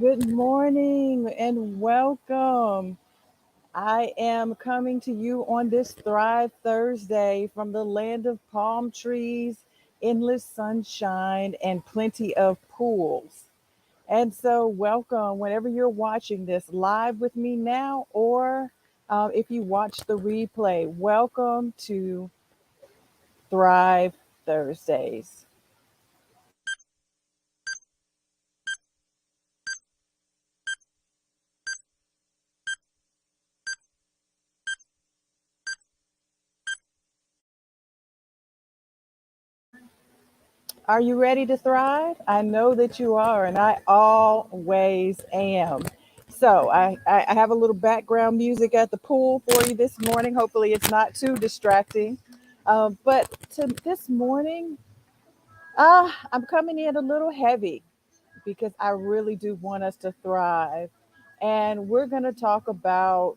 Good morning and welcome. I am coming to you on this Thrive Thursday from the land of palm trees, endless sunshine, and plenty of pools. And so, welcome whenever you're watching this live with me now, or if you watch the replay, welcome to Thrive Thursdays. Are you ready to thrive? I know that you are, and I always am. So, I have a little background music at the pool for you this morning. Hopefully, it's not too distracting. But this morning, I'm coming in a little heavy because I really do want us to thrive. And we're going to talk about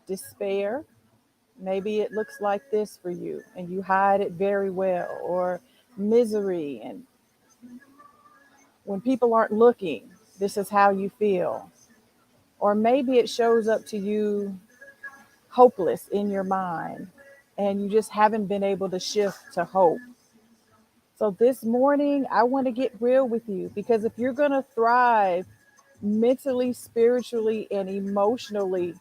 despair. Maybe it looks like this for you, and you hide it very well, or misery and when people aren't looking, this is how you feel. Or maybe it shows up to you hopeless in your mind and you just haven't been able to shift to hope. So this morning, I want to get real with you because if you're going to thrive mentally, spiritually, and emotionally,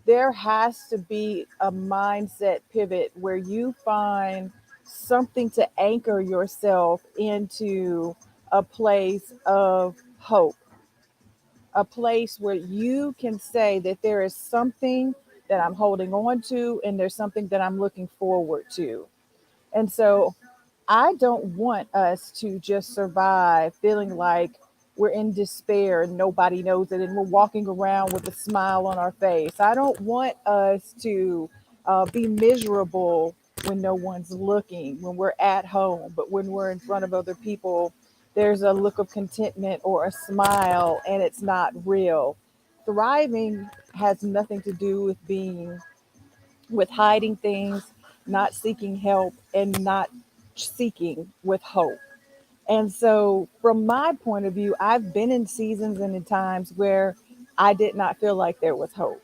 there has to be a mindset pivot where you find something to anchor yourself into a place of hope, a place where you can say that there is something that I'm holding on to and there's something that I'm looking forward to. And so I don't want us to just survive feeling like we're in despair and nobody knows it and we're walking around with a smile on our face. I don't want us to be miserable when no one's looking, when we're at home, but when we're in front of other people, there's a look of contentment or a smile and it's not real. Thriving has nothing to do with being with hiding things, not seeking help, and not seeking with hope. And so, from my point of view, I've been in seasons and in times where I did not feel like there was hope.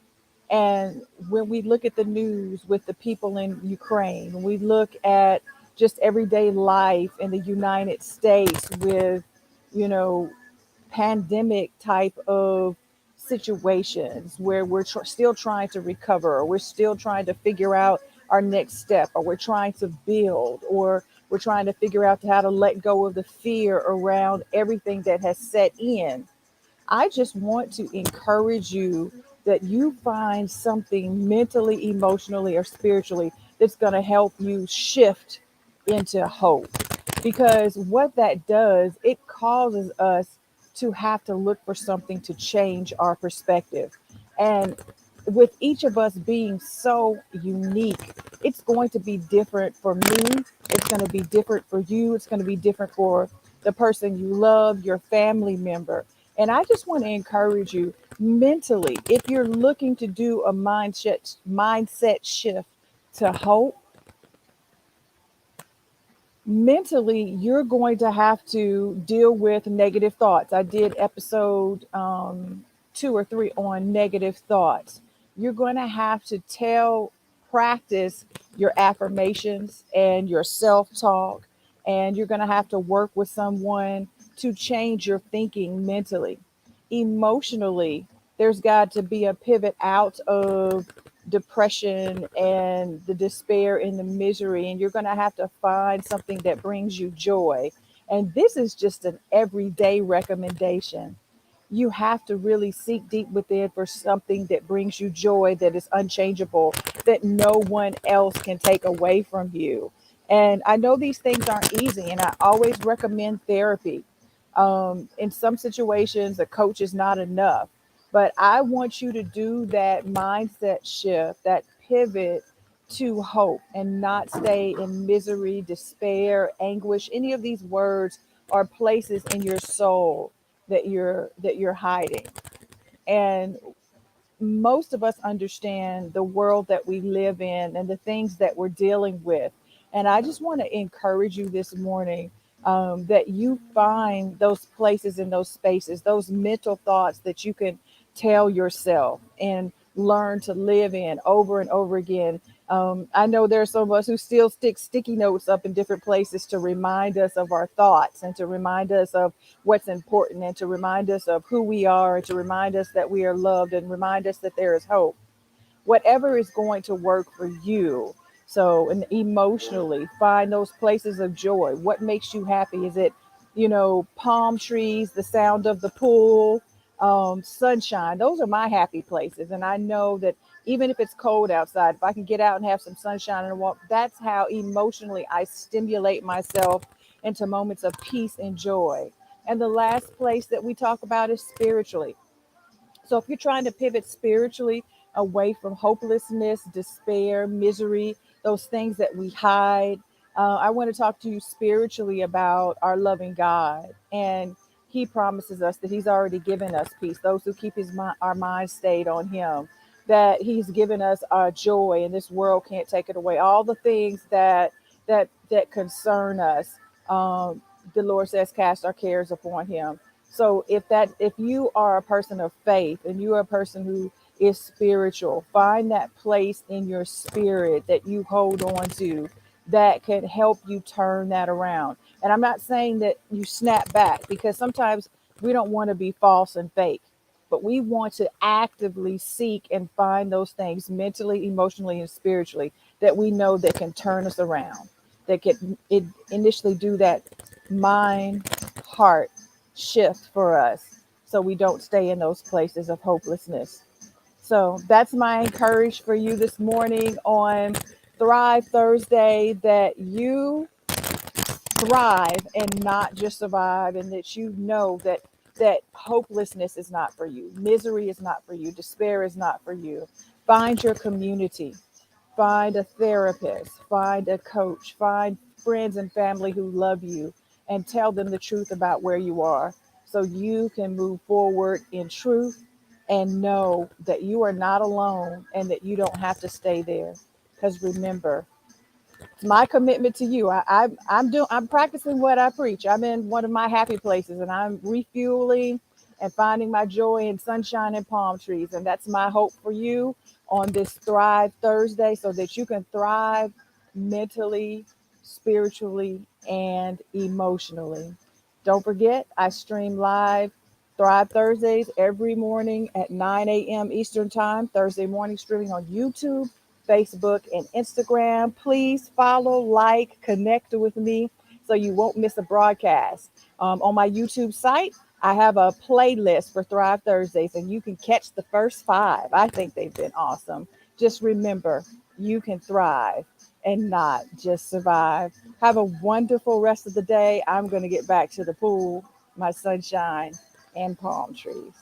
And when we look at the news with the people in Ukraine, when we look at just everyday life in the United States with, you know, pandemic type of situations where we're still trying to recover, or we're still trying to figure out our next step, or we're trying to build, or we're trying to figure out how to let go of the fear around everything that has set in. I just want to encourage you that you find something mentally, emotionally, or spiritually that's going to help you shift into hope. Because what that does, it causes us to have to look for something to change our perspective. And with each of us being so unique, it's going to be different for me. It's going to be different for you. It's going to be different for the person you love, your family member. And I just want to encourage you mentally, if you're looking to do a mindset shift to hope, mentally you're going to have to deal with negative thoughts. I did episode 2 or 3 on negative thoughts. You're going to have to practice your affirmations and your self-talk, and you're going to have to work with someone to change your thinking mentally. Emotionally, there's got to be a pivot out of depression and the despair and the misery, and you're going to have to find something that brings you joy. And this is just an everyday recommendation. You have to really seek deep within for something that brings you joy, that is unchangeable, that no one else can take away from you. And I know these things aren't easy, and I always recommend therapy. In some situations, a coach is not enough, but I want you to do that mindset shift, that pivot to hope, and not stay in misery, despair, anguish. Any of these words are places in your soul that you're hiding. And most of us understand the world that we live in and the things that we're dealing with. And I just want to encourage you this morning. that you find those places and those spaces, those mental thoughts that you can tell yourself and learn to live in over and over again. I know there are some of us who still stick sticky notes up in different places to remind us of our thoughts and to remind us of what's important and to remind us of who we are and to remind us that we are loved and remind us that there is hope, whatever is going to work for you. So, and emotionally, find those places of joy. What makes you happy? Is it, palm trees, the sound of the pool, sunshine? Those are my happy places. And I know that even if it's cold outside, if I can get out and have some sunshine and walk, that's how emotionally I stimulate myself into moments of peace and joy. And the last place that we talk about is spiritually. So if you're trying to pivot spiritually away from hopelessness, despair, misery, those things that we hide, I want to talk to you spiritually about our loving God. And He promises us that He's already given us peace. Those who keep our mind stayed on Him, that He's given us our joy, and this world can't take it away. All the things that concern us, the Lord says, cast our cares upon Him. So if you are a person of faith and you are a person who is spiritual, find that place in your spirit that you hold on to that can help you turn that around. And I'm not saying that you snap back, because sometimes we don't want to be false and fake, but we want to actively seek and find those things mentally, emotionally, and spiritually that we know that can turn us around, that can initially do that mind, heart shift for us so we don't stay in those places of hopelessness. So that's my encourage for you this morning on Thrive Thursday, that you thrive and not just survive, and that you know that hopelessness is not for you, misery is not for you, despair is not for you. Find your community, find a therapist, find a coach, find friends and family who love you, and tell them the truth about where you are so you can move forward in truth and know that you are not alone and that you don't have to stay there. Because remember, it's my commitment to you. I'm practicing what I preach. I'm in one of my happy places and I'm refueling and finding my joy in sunshine and palm trees. And that's my hope for you on this Thrive Thursday, so that you can thrive mentally, spiritually, and emotionally. Don't forget, I stream live Thrive Thursdays every morning at 9 a.m. Eastern Time, Thursday morning, streaming on YouTube, Facebook, and Instagram. Please follow, like, connect with me so you won't miss a broadcast. On my YouTube site, I have a playlist for Thrive Thursdays, and you can catch the first five. I think they've been awesome. Just remember, you can thrive and not just survive. Have a wonderful rest of the day. I'm going to get back to the pool, my sunshine, and palm trees.